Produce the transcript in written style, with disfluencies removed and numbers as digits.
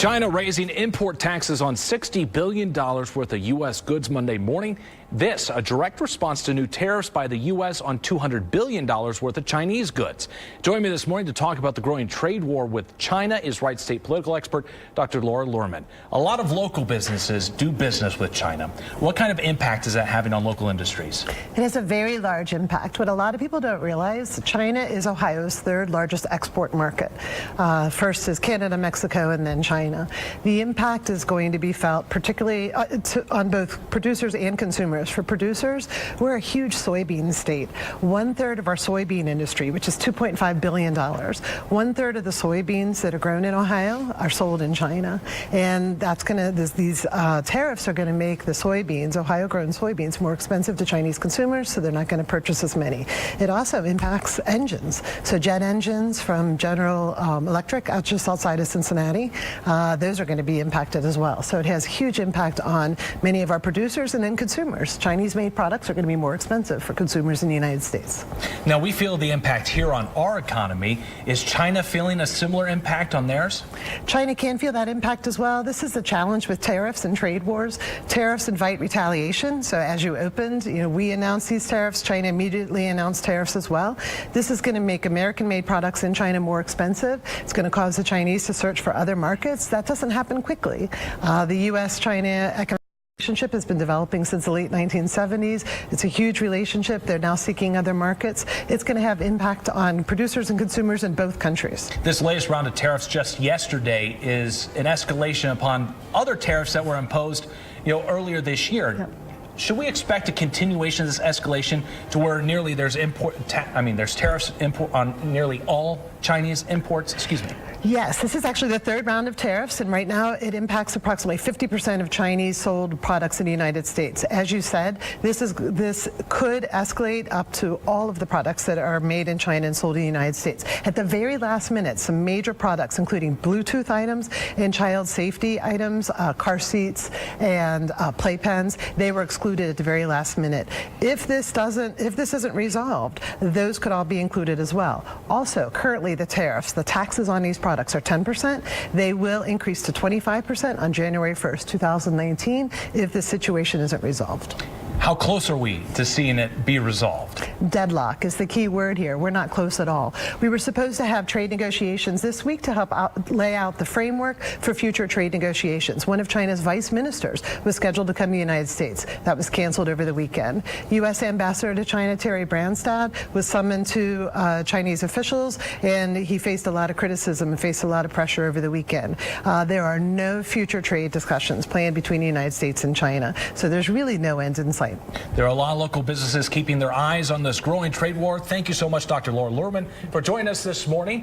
China raising import taxes on $60 billion worth of U.S. goods Monday morning. This, a direct response to new tariffs by the U.S. on $200 billion worth of Chinese goods. Joining me this morning to talk about the growing trade war with China is Wright State political expert Dr. Laura Luhrmann. A lot of local businesses do business with China. What kind of impact is that having on local industries? It has a very large impact. What a lot of people don't realize, China is Ohio's third largest export market. First is Canada, Mexico, and then China. The impact is going to be felt particularly on both producers and consumers. For producers, we're a huge soybean state. 1/3 of our soybean industry, which is $2.5 billion, 1/3 of the soybeans that are grown in Ohio are sold in China. And that's these tariffs are going to make the soybeans, Ohio-grown soybeans, more expensive to Chinese consumers, so they're not going to purchase as many. It also impacts engines. So jet engines from General Electric out just outside of Cincinnati, those are going to be impacted as well. So it has huge impact on many of our producers and then consumers. Chinese-made products are going to be more expensive for consumers in the United States. Now, we feel the impact here on our economy. Is China feeling a similar impact on theirs? China can feel that impact as well. This is the challenge with tariffs and trade wars. Tariffs invite retaliation. So as you opened, we announced these tariffs. China immediately announced tariffs as well. This is going to make American-made products in China more expensive. It's going to cause the Chinese to search for other markets. That doesn't happen quickly. The U.S.-China economic relationship has been developing since the late 1970s. It's a huge relationship. They're now seeking other markets. It's going to have impact on producers and consumers in both countries. This latest round of tariffs just yesterday is an escalation upon other tariffs that were imposed, earlier this year. Yep. Should we expect a continuation of this escalation to where nearly there's tariffs on nearly all Chinese imports? Excuse me. Yes, this is actually the third round of tariffs, and right now it impacts approximately 50% of Chinese sold products in the United States. As you said, this could escalate up to all of the products that are made in China and sold in the United States. At the very last minute, some major products, including Bluetooth items and child safety items, car seats and playpens, they were excluded at the very last minute. If this isn't resolved, those could all be included as well. Also, currently the tariffs, the taxes on these products are 10%. They will increase to 25% on January 1st, 2019 if the situation isn't resolved. How close are we to seeing it be resolved? Deadlock is the key word here. We're not close at all. We were supposed to have trade negotiations this week to help lay out the framework for future trade negotiations. One of China's vice ministers was scheduled to come to the United States. That was canceled over the weekend. U.S. Ambassador to China Terry Branstad was summoned to Chinese officials, and he faced a lot of criticism and faced a lot of pressure over the weekend. There are no future trade discussions planned between the United States and China, so there's really no end in sight. There are a lot of local businesses keeping their eyes on this growing trade war. Thank you so much, Dr. Laura Luhrmann, for joining us this morning.